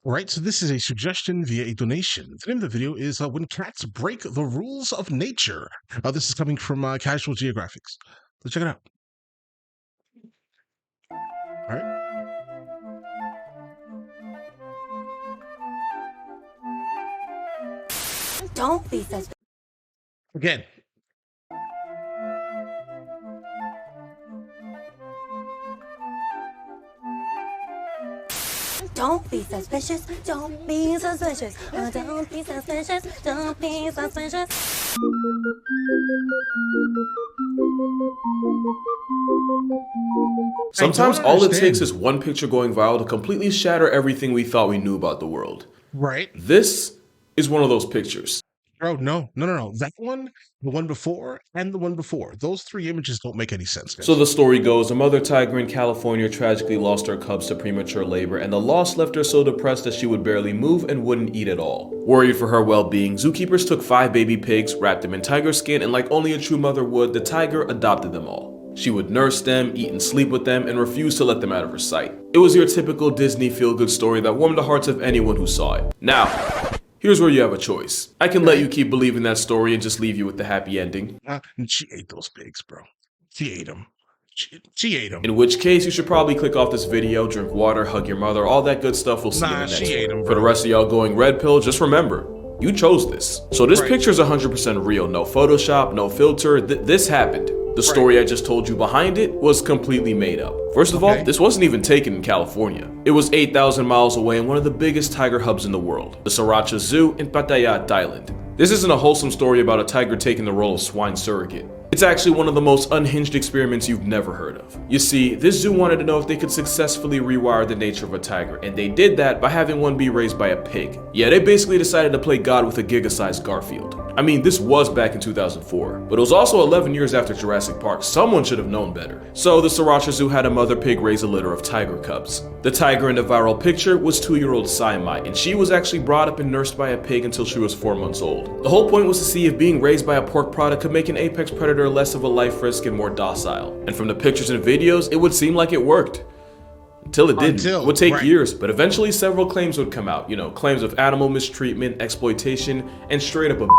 Right, so this is a suggestion via a donation. The name of the video is When Cats Break the Rules of Nature. This is coming from Casual Geographics. Let's check it out. All right. Don't be such. Again. Don't be suspicious. Don't be suspicious. Don't be suspicious. Don't be suspicious. Sometimes all it takes is one picture going viral to completely shatter everything we thought we knew about the world. Right. This is one of those pictures. Oh, no. That one, the one before, and the one before. Those three images don't make any sense, guys. So the story goes, a mother tiger in California tragically lost her cubs to premature labor, and the loss left her so depressed that she would barely move and wouldn't eat at all. Worried for her well-being, zookeepers took 5 baby pigs, wrapped them in tiger skin, and like only a true mother would, the tiger adopted them all. She would nurse them, eat and sleep with them, and refuse to let them out of her sight. It was your typical Disney feel-good story that warmed the hearts of anyone who saw it. Now, here's where you have a choice. I can let you keep believing that story and just leave you with the happy ending. She ate those pigs, bro. She ate them. She ate them. In which case, you should probably click off this video, drink water, hug your mother, all that good stuff. We'll see you in the next she ate them, one. bro. For the rest of y'all going red pill, just remember, you chose this. So this picture is 100% real. No Photoshop, no filter. This happened. The story I just told you behind it was completely made up. First of all, this wasn't even taken in California. It was 8,000 miles away in one of the biggest tiger hubs in the world, the Sriracha Zoo in Pattaya, Thailand. This isn't a wholesome story about a tiger taking the role of swine surrogate. It's actually one of the most unhinged experiments you've never heard of. You see, this zoo wanted to know if they could successfully rewire the nature of a tiger, and they did that by having one be raised by a pig. Yeah, they basically decided to play God with a giga-sized Garfield. I mean, this was back in 2004, but it was also 11 years after Jurassic Park. Someone should have known better. So the Sriracha Zoo had a mother pig raise a litter of tiger cubs. The tiger in the viral picture was 2-year-old Saimai, and she was actually brought up and nursed by a pig until she was 4 months old. The whole point was to see if being raised by a pork product could make an apex predator less of a life risk and more docile. And from the pictures and videos, it would seem like it worked. Until it didn't. It would take years, but eventually several claims would come out. You know, claims of animal mistreatment, exploitation, and straight up abuse.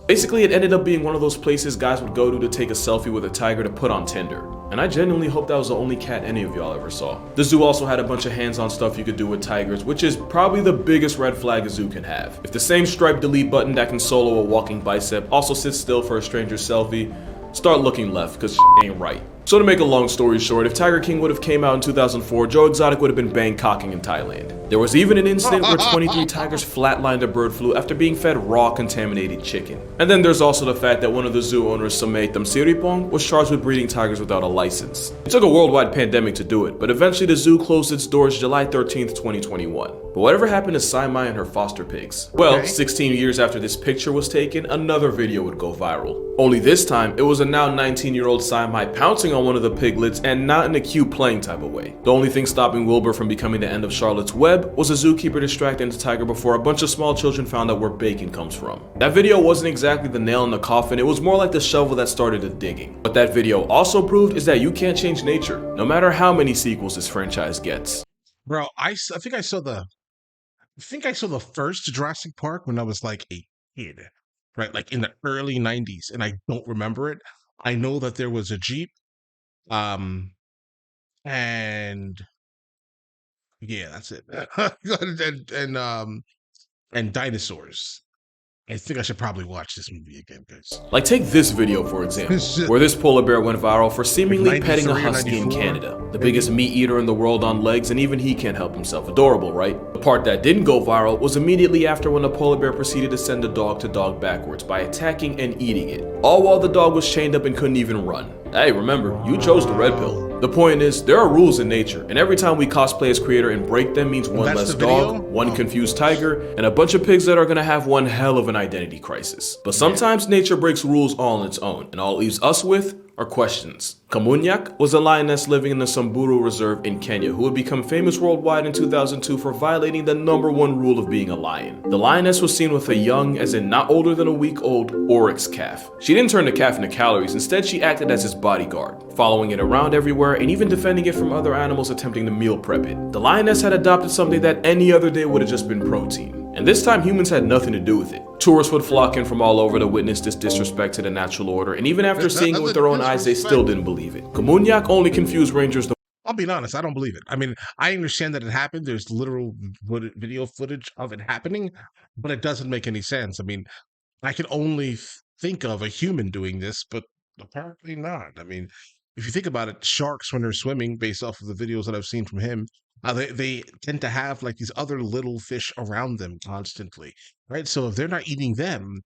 Basically, it ended up being one of those places guys would go to take a selfie with a tiger to put on Tinder. And I genuinely hope that was the only cat any of y'all ever saw. The zoo also had a bunch of hands-on stuff you could do with tigers, which is probably the biggest red flag a zoo can have. If the same striped delete button that can solo a walking bicep also sits still for a stranger's selfie, start looking left, cause ain't right. So to make a long story short, if Tiger King would have came out in 2004, Joe Exotic would have been Bangkocking in Thailand. There was even an incident where 23 tigers flatlined a bird flu after being fed raw contaminated chicken. And then there's also the fact that one of the zoo owners, Samay Tamsiripong, was charged with breeding tigers without a license. It took a worldwide pandemic to do it, but eventually the zoo closed its doors July 13th, 2021. But whatever happened to Saimai and her foster pigs? Well, 16 years after this picture was taken, another video would go viral. Only this time, it was a now 19-year-old Saimai pouncing on one of the piglets, and not in a cute playing type of way. The only thing stopping Wilbur from becoming the end of Charlotte's Web was a zookeeper distracting the tiger before a bunch of small children found out where bacon comes from. That video wasn't exactly the nail in the coffin, it was more like the shovel that started the digging. What that video also proved is that you can't change nature, no matter how many sequels this franchise gets. Bro, I think I saw the first Jurassic Park when I was like a kid, right? Like in the early 90s, and I don't remember it. I know that there was a Jeep, and yeah, that's it. and dinosaurs. I think I should probably watch this movie again, guys. Like, take this video for example, where this polar bear went viral for seemingly petting a husky in Canada, the biggest meat eater in the world on legs, and even he can't help himself. Adorable, right? The part that didn't go viral was immediately after when the polar bear proceeded to send the dog to dog backwards by attacking and eating it, all while the dog was chained up and couldn't even run. Hey, remember, you chose the red pill. The point is, there are rules in nature, and every time we cosplay as creator and break them means one less dog, one confused tiger, and a bunch of pigs that are gonna have one hell of an identity crisis. But sometimes nature breaks rules all on its own, and all it leaves us with are questions. Kamunyak was a lioness living in the Samburu Reserve in Kenya who would become famous worldwide in 2002 for violating the #1 rule of being a lion. The lioness was seen with a young, as in not older than a week old, oryx calf. She didn't turn the calf into calories, instead she acted as his bodyguard, following it around everywhere and even defending it from other animals attempting to meal prep it. The lioness had adopted something that any other day would have just been protein. And this time humans had nothing to do with it. Tourists would flock in from all over to witness this disrespect to the natural order, and even after seeing it with their own eyes, they still didn't believe it. Kamunyak only confused rangers. I'll be honest, I don't believe it. I mean, I understand that it happened. There's literal video footage of it happening, but it doesn't make any sense. I mean, I can only think of a human doing this, but apparently not. I mean, if you think about it, sharks, when they're swimming, based off of the videos that I've seen from him, they tend to have like these other little fish around them constantly, right? So if they're not eating them,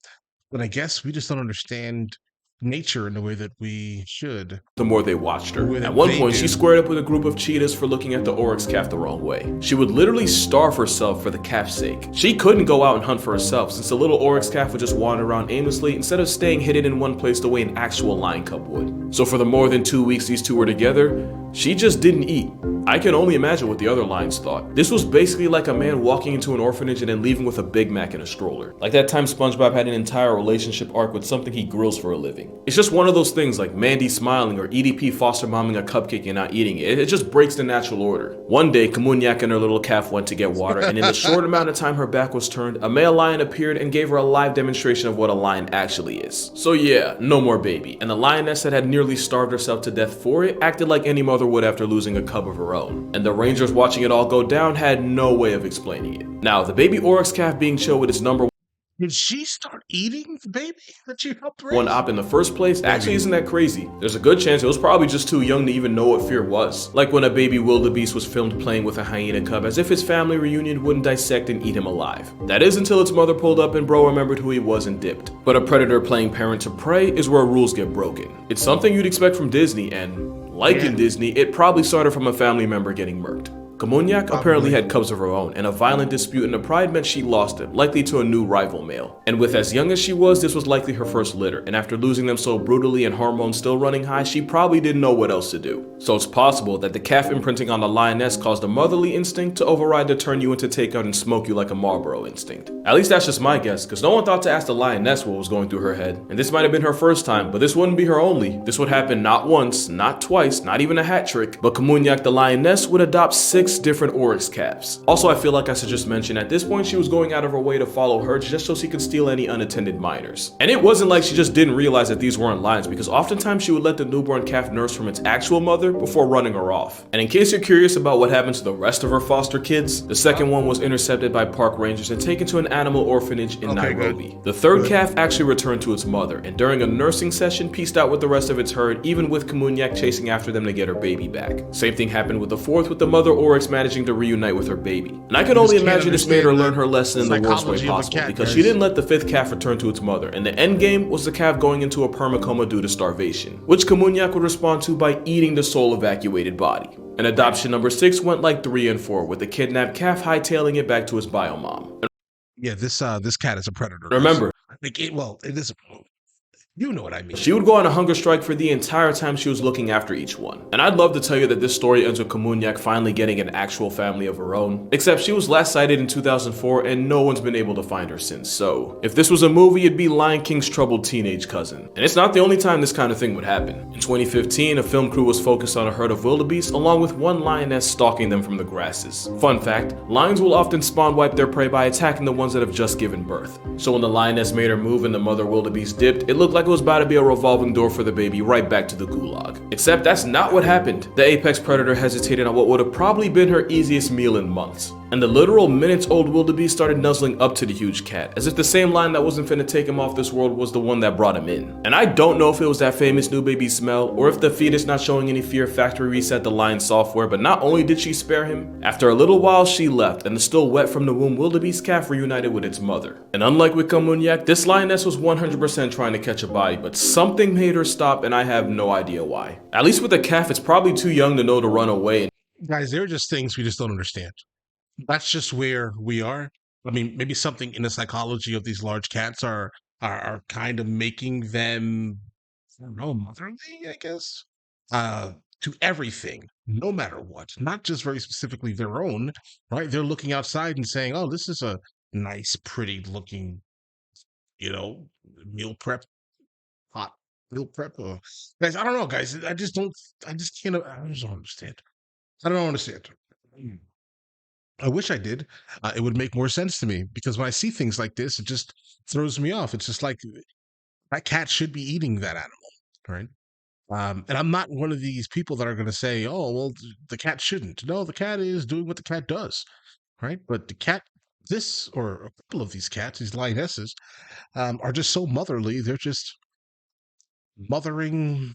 then I guess we just don't understand nature in the way that we should. The more they watched her. At one point, she squared up with a group of cheetahs for looking at the oryx calf the wrong way. She would literally starve herself for the calf's sake. She couldn't go out and hunt for herself since the little oryx calf would just wander around aimlessly instead of staying hidden in one place the way an actual lion cub would. So for the more than 2 weeks these two were together, she just didn't eat. I can only imagine what the other lions thought. This was basically like a man walking into an orphanage and then leaving with a Big Mac in a stroller. Like that time SpongeBob had an entire relationship arc with something he grills for a living. It's just one of those things like Mandy smiling or EDP foster momming a cupcake and not eating it. It just breaks the natural order. One day, Kamunyak and her little calf went to get water, and in the short amount of time her back was turned, a male lion appeared and gave her a live demonstration of what a lion actually is. So yeah, no more baby. And the lioness that had nearly starved herself to death for it acted like any mother would after losing a cub of her own. And the rangers watching it all go down had no way of explaining it. Now, the baby oryx calf being chill with its #1 Did she start eating the baby that you helped raise? op in the first place actually isn't that crazy. There's a good chance it was probably just too young to even know what fear was. Like when a baby wildebeest was filmed playing with a hyena cub as if his family reunion wouldn't dissect and eat him alive. That is until its mother pulled up and bro remembered who he was and dipped. But a predator playing parent to prey is where rules get broken. It's something you'd expect from Disney, and like in Disney, it probably started from a family member getting murked. Kamunyak apparently had cubs of her own, and a violent dispute in the pride meant she lost them, likely to a new rival male. And with as young as she was, this was likely her first litter, and after losing them so brutally and hormones still running high, she probably didn't know what else to do. So it's possible that the calf imprinting on the lioness caused a motherly instinct to override the turn you into take out and smoke you like a Marlboro instinct. At least that's just my guess, because no one thought to ask the lioness what was going through her head. And this might have been her first time, but this wouldn't be her only. This would happen not once, not twice, not even a hat trick, but Kamunyak the lioness would adopt 6 different oryx calves. Also, I feel like I should just mention at this point she was going out of her way to follow herds just so she could steal any unattended minors. And it wasn't like she just didn't realize that these weren't lions, because oftentimes she would let the newborn calf nurse from its actual mother before running her off. And in case you're curious about what happened to the rest of her foster kids, the second one was intercepted by park rangers and taken to an animal orphanage in Nairobi. The third calf actually returned to its mother, and during a nursing session pieced out with the rest of its herd, even with Kamunyak chasing after them to get her baby back. Same thing happened with the fourth, with the mother oryx managing to reunite with her baby. And I can only imagine this made her learn her lesson in the worst way possible, because she didn't let the 5th calf return to its mother, and the end game was the calf going into a permacoma due to starvation, which Kamunyak would respond to by eating the soul evacuated body. And adoption number 6 went like 3 and 4, with the kidnapped calf hightailing it back to its bio mom. Yeah, this cat is a predator. Remember, it is. You know what I mean. She would go on a hunger strike for the entire time she was looking after each one. And I'd love to tell you that this story ends with Kamunyak finally getting an actual family of her own, except she was last sighted in 2004 and no one's been able to find her since. So if this was a movie, it'd be Lion King's troubled teenage cousin. And it's not the only time this kind of thing would happen. In 2015, a film crew was focused on a herd of wildebeest along with one lioness stalking them from the grasses. Fun fact, lions will often spawn wipe their prey by attacking the ones that have just given birth. So when the lioness made her move and the mother wildebeest dipped, it looked like it was about to be a revolving door for the baby right back to the gulag. Except that's not what happened. The apex predator hesitated on what would have probably been her easiest meal in months. And the literal minutes-old wildebeest started nuzzling up to the huge cat, as if the same lion that wasn't finna take him off this world was the one that brought him in. And I don't know if it was that famous new baby smell, or if the fetus not showing any fear factory reset the lion's software, but not only did she spare him, after a little while she left, and the still wet from the womb wildebeest calf reunited with its mother. And unlike with Kamunyak, this lioness was 100% trying to catch a body, but something made her stop, and I have no idea why. At least with the calf, it's probably too young to know to run away. Guys, there are just things we just don't understand. That's just where we are. I mean, maybe something in the psychology of these large cats are kind of making them I don't know, motherly, I guess, uh, to everything, no matter what, not just very specifically their own, right? They're looking outside and saying, "Oh, this is a nice, pretty looking, you know, meal prep, hot meal prep." Guys, I don't know, guys. I just don't. I just can't. I just don't understand. I don't understand. Mm. I wish I did. It would make more sense to me because when I see things like this, it just throws me off. It's just like that cat should be eating that animal, right? And I'm not one of these people that are going to say, "Oh, well, the cat shouldn't." No, the cat is doing what the cat does, right? But the cat, this or a couple of these cats, these lionesses, are just so motherly. They're just mothering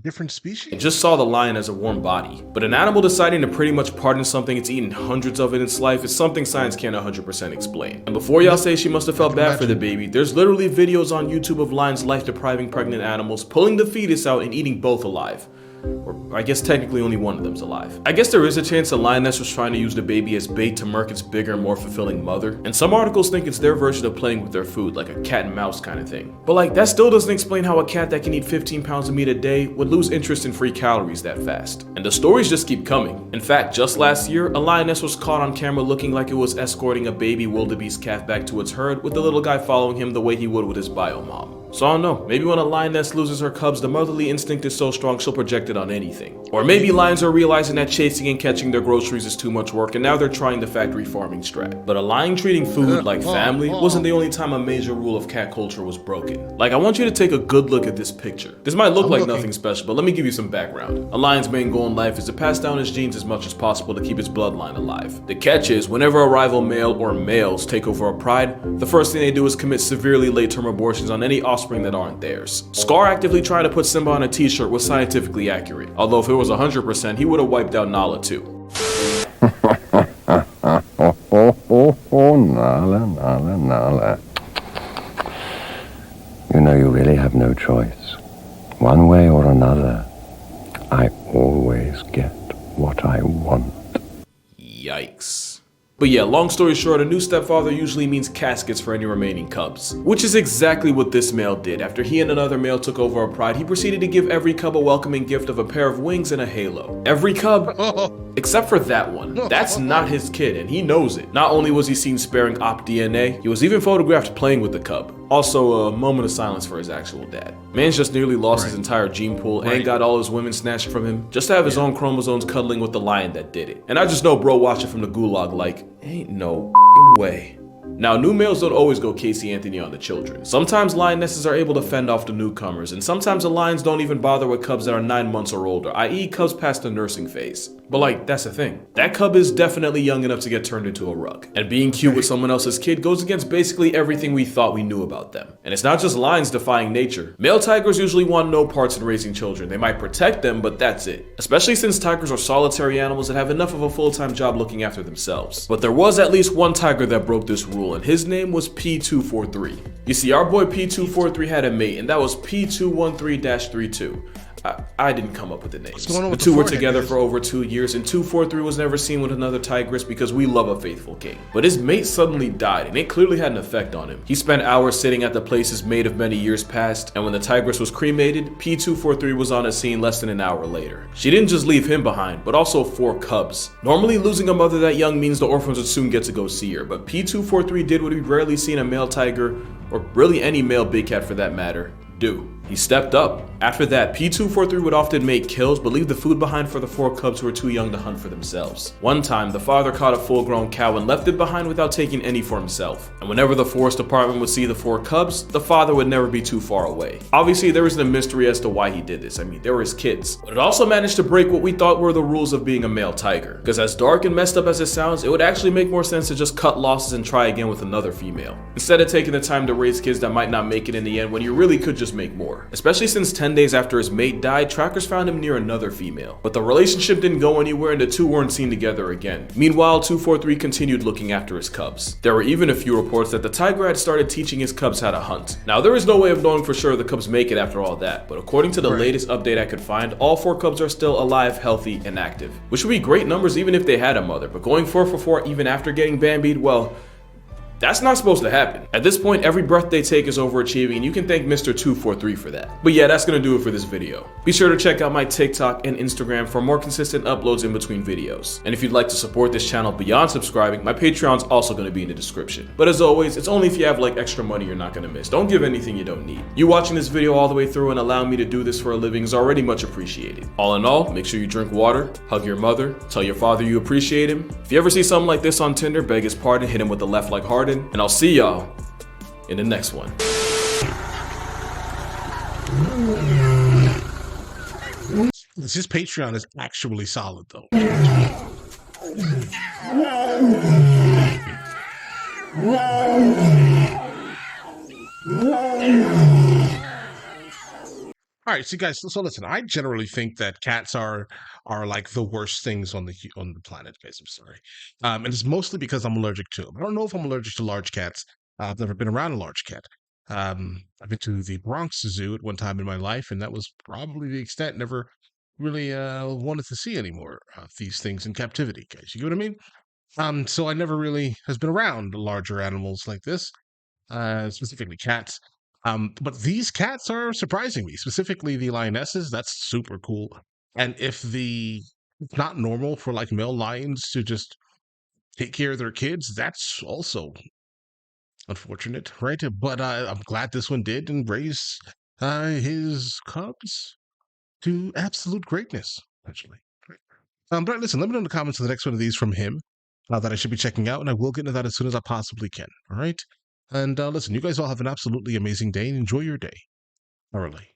different And species. just saw the lion as a warm body. But an animal deciding to pretty much pardon something it's eaten hundreds of in its life is something science can't 100% explain. And before y'all say she must have I felt can bad for the imagine. baby, there's literally videos on YouTube of lions life-depriving pregnant animals, pulling the fetus out and eating both alive. Or I guess technically only one of them's alive. I guess there is a chance the lioness was trying to use the baby as bait to murk its bigger and more fulfilling mother, and some articles think it's their version of playing with their food, like a cat and mouse kind of thing. But like, that still doesn't explain how a cat that can eat 15 pounds of meat a day would lose interest in free calories that fast. And the stories just keep coming. In fact, just last year, a lioness was caught on camera looking like it was escorting a baby wildebeest calf back to its herd, with the little guy following him the way he would with his bio mom. So I don't know, maybe when a lioness loses her cubs, the motherly instinct is so strong she'll project it on anything. Or maybe lions are realizing that chasing and catching their groceries is too much work and now they're trying the factory farming strat. But a lion treating food like family wasn't the only time a major rule of cat culture was broken. Like, I want you to take a good look at this picture. This might look I'm like looking. nothing special, but let me give you some background. A lion's main goal in life is to pass down his genes as much as possible to keep his bloodline alive. The catch is, whenever a rival male or males take over a pride, the first thing they do is commit severely late-term abortions on any offspring that aren't theirs. Scar actively trying to put Simba on a t-shirt was scientifically accurate, although if it was 100%, he would have wiped out Nala too. Nala, Nala, Nala. You know, you really have no choice. One way or another, I always get what I want. Yikes. But yeah, long story short, a new stepfather usually means caskets for any remaining cubs. Which is exactly what this male did. After he and another male took over a pride, he proceeded to give every cub a welcoming gift of a pair of wings and a halo. Every cub, except for that one. That's not his kid, and he knows it. Not only was he seen sparing op DNA, he was even photographed playing with the cub. Also, a moment of silence for his actual dad. Man's just nearly lost his entire gene pool and got all his women snatched from him just to have his own chromosomes cuddling with the lion that did it. And I just know bro watching from the gulag like, ain't no way. Now, new males don't always go Casey Anthony on the children. Sometimes lionesses are able to fend off the newcomers, and sometimes the lions don't even bother with cubs that are 9 months or older, i.e. cubs past the nursing phase. But like, that's the thing. That cub is definitely young enough to get turned into a rug. And being cute with someone else's kid goes against basically everything we thought we knew about them. And it's not just lions defying nature. Male tigers usually want no parts in raising children. They might protect them, but that's it. Especially since tigers are solitary animals that have enough of a full-time job looking after themselves. But there was at least one tiger that broke this rule, and his name was P243. You see, our boy P243 had a mate, and that was P213-32. I didn't come up with the names. The two were together for over 2 years, and 243 was never seen with another tigress because we love a faithful king. But his mate suddenly died, and it clearly had an effect on him. He spent hours sitting at the place his mate of many years past, and when the tigress was cremated, P243 was on a scene less than an hour later. She didn't just leave him behind, but also 4 cubs. Normally, losing a mother that young means the orphans would soon get to go see her, but P243 did what we've rarely seen a male tiger, or really any male big cat for that matter, do. He stepped up. After that, P243 would often make kills but leave the food behind for the 4 cubs who were too young to hunt for themselves. One time, the father caught a full-grown cow and left it behind without taking any for himself. And whenever the forest department would see the 4 cubs, the father would never be too far away. Obviously, there isn't a mystery as to why he did this. I mean, they were his kids. But it also managed to break what we thought were the rules of being a male tiger. Because as dark and messed up as it sounds, it would actually make more sense to just cut losses and try again with another female, instead of taking the time to raise kids that might not make it in the end when you really could just make more. Especially since 10 days after his mate died, trackers found him near another female. But the relationship didn't go anywhere and the two weren't seen together again. Meanwhile, 243 continued looking after his cubs. There were even a few reports that the tiger had started teaching his cubs how to hunt. Now, there is no way of knowing for sure the cubs make it after all that, but according to the latest update I could find, all 4 cubs are still alive, healthy, and active. Which would be great numbers even if they had a mother, but going 4 for 4 even after getting bambied, well, That's not supposed to happen. At this point, every breath they take is overachieving, and you can thank Mr. 243 for that. But yeah, that's gonna do it for this video. Be sure to check out my TikTok and Instagram for more consistent uploads in between videos. And if you'd like to support this channel beyond subscribing, my Patreon's also gonna be in the description. But as always, it's only if you have like extra money you're not gonna miss. Don't give anything you don't need. You watching this video all the way through and allowing me to do this for a living is already much appreciated. All in all, make sure you drink water, hug your mother, tell your father you appreciate him. If you ever see something like this on Tinder, beg his pardon, hit him with the left like Harden, and I'll see y'all in the next one. His Patreon is actually solid, though. All right, so guys, so listen. I generally think that cats are like the worst things on the planet, guys. I'm sorry, and it's mostly because I'm allergic to them. I don't know if I'm allergic to large cats. I've never been around a large cat. I've been to the Bronx Zoo at one time in my life, and that was probably the extent. Never really wanted to see any more of these things in captivity, guys. You get what I mean? So I never really has been around larger animals like this, specifically cats. But these cats are surprising me, specifically the lionesses. That's super cool. And if it's not normal for like male lions to just take care of their kids, that's also unfortunate, right? But I'm glad this one did and raise his cubs to absolute greatness, actually. But listen, let me know in the comments of the next one of these from him that I should be checking out, and I will get into that as soon as I possibly can. All right. And listen, you guys all have an absolutely amazing day and enjoy your day thoroughly.